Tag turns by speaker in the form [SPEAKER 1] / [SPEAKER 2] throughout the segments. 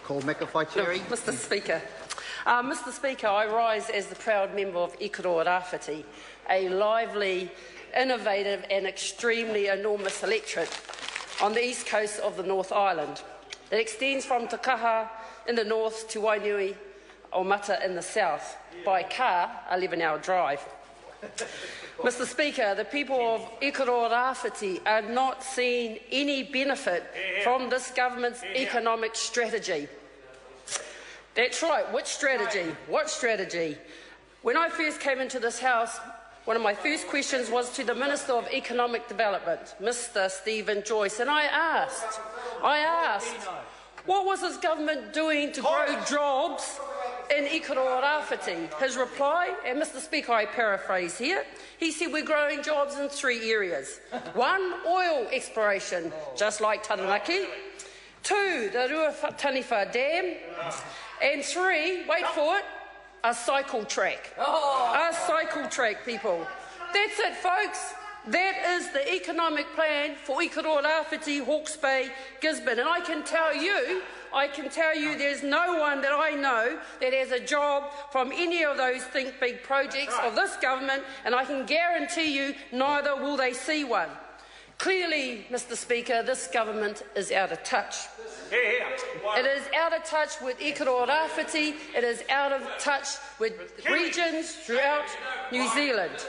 [SPEAKER 1] Call Mr.
[SPEAKER 2] Speaker. Mr. Speaker, I rise as the proud member of Ikaro Rāwhiti, a lively, innovative and extremely enormous electorate on the east coast of the North Island that extends from Te Kaha in the north to Wainui o Mata in the south, by car, 11-hour drive. Mr. Speaker, the people of Ikaro Rāwhiti are not seeing any benefit from this government's economic strategy. That's right, which strategy? What strategy? When I first came into this House, one of my first questions was to the Minister of Economic Development, Mr. Stephen Joyce, and I asked, what was his government doing to grow jobs in Ikaro Rāwhiti? His reply, and Mr. Speaker, I paraphrase here, he said we're growing jobs in 3 areas. 1, oil exploration, just like Taranaki. 2, the Ruataniwha Dam. And 3, wait for it, a cycle track. A cycle track, people. That's it, folks. That is the economic plan for Ikaro Rāwhiti, Hawke's Bay, Gisborne. And I can tell you there's no one that I know that has a job from any of those think big projects of this government, and I can guarantee you neither will they see one. Clearly, Mr. Speaker, this government is out of touch. It is out of touch with Ikaro Rāwhiti. It is out of touch with regions throughout New Zealand.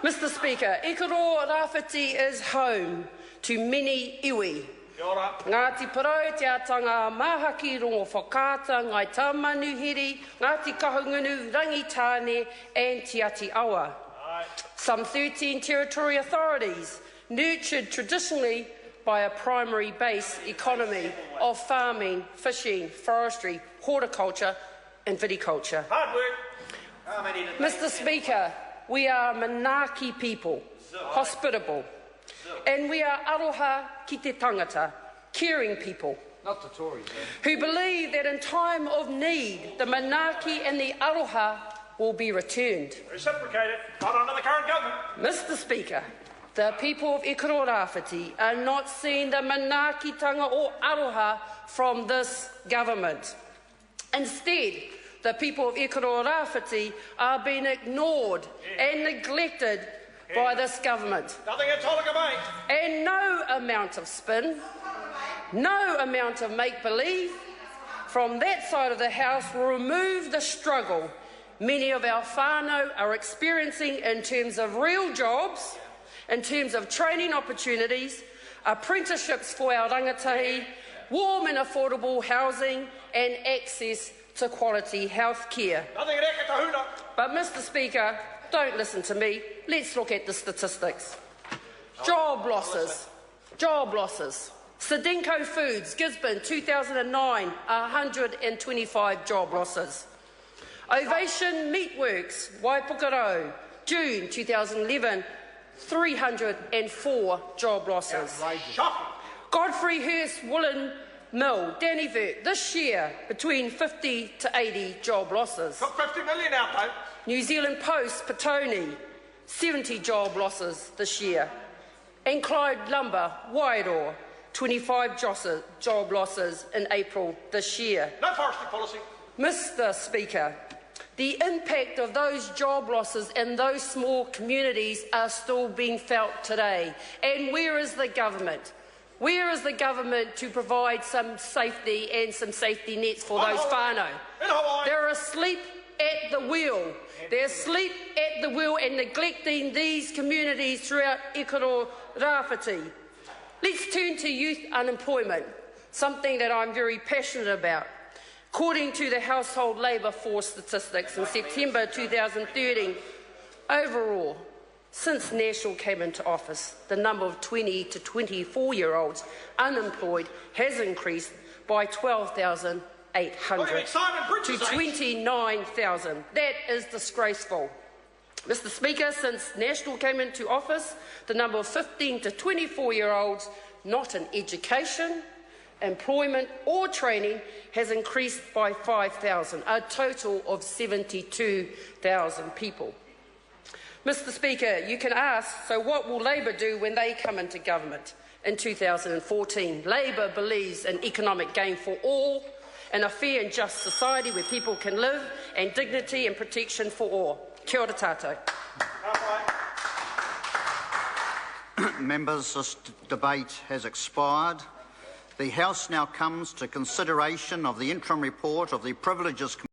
[SPEAKER 2] Mr. Speaker, Ikaro Rāwhiti is home to many iwi. Ngāti Parau te atanga mahaki rongo whakata, ngai tamanuhiri, Ngāti Kahungunu, Rangitāne and Te Ati Awa. Some 13 territory authorities nurtured traditionally by a primary base economy of farming, fishing, forestry, horticulture and viticulture. Mr. Speaker, we are Manaaki people, hospitable, and we are aroha ki te tangata, caring people,
[SPEAKER 3] not the Tories,
[SPEAKER 2] who believe that in time of need, the Manaaki and the aroha will be returned.
[SPEAKER 4] Reciprocated, not under the current government.
[SPEAKER 2] Mr. Speaker, the people of Ikaro Rāwhiti are not seeing the manaakitanga or aroha from this government. Instead, the people of Ikaro Rāwhiti are being ignored and neglected by this government.
[SPEAKER 4] Nothing at all, mate.
[SPEAKER 2] And no amount of spin, no amount of make-believe from that side of the House will remove the struggle many of our whānau are experiencing in terms of real jobs, in terms of training opportunities, apprenticeships for our rangatahi, warm and affordable housing and access to quality health care. But, Mr. Speaker, don't listen to me. Let's look at the statistics. Job losses. Sedenko Foods, Gisborne, 2009, 125 job losses. Ovation Meatworks, Waipukurau, June 2011, 304 job losses. Godfrey Hirst Woolen Mill, Dannyvert, this year between 50 to 80 job losses.
[SPEAKER 4] Got 50 million out though.
[SPEAKER 2] New Zealand Post, Petone, 70 job losses this year. And Clyde Lumber, Wairoa, 25 job losses in April this year.
[SPEAKER 4] No forestry policy.
[SPEAKER 2] Mr. Speaker, the impact of those job losses in those small communities are still being felt today. And where is the government? Where is the government to provide some safety and some safety nets for those whānau? They're asleep at the wheel. They're asleep at the wheel and neglecting these communities throughout Ikaro Rāwhiti. Let's turn to youth unemployment, something that I'm very passionate about. According to the Household Labour Force statistics in September 2013, overall, since National came into office, the number of 20 to 24-year-olds unemployed has increased by 12,800 to 29,000. That is disgraceful. Mr. Speaker, since National came into office, the number of 15 to 24-year-olds not in education, employment or training has increased by 5,000, a total of 72,000 people. Mr. Speaker, you can ask, so what will Labour do when they come into government? in 2014. Labour believes in economic gain for all, in a fair and just society where people can live, and dignity and protection for all. Kia ora tātou.
[SPEAKER 1] Members, this debate has expired. The House now comes to consideration of the interim report of the Privileges Committee.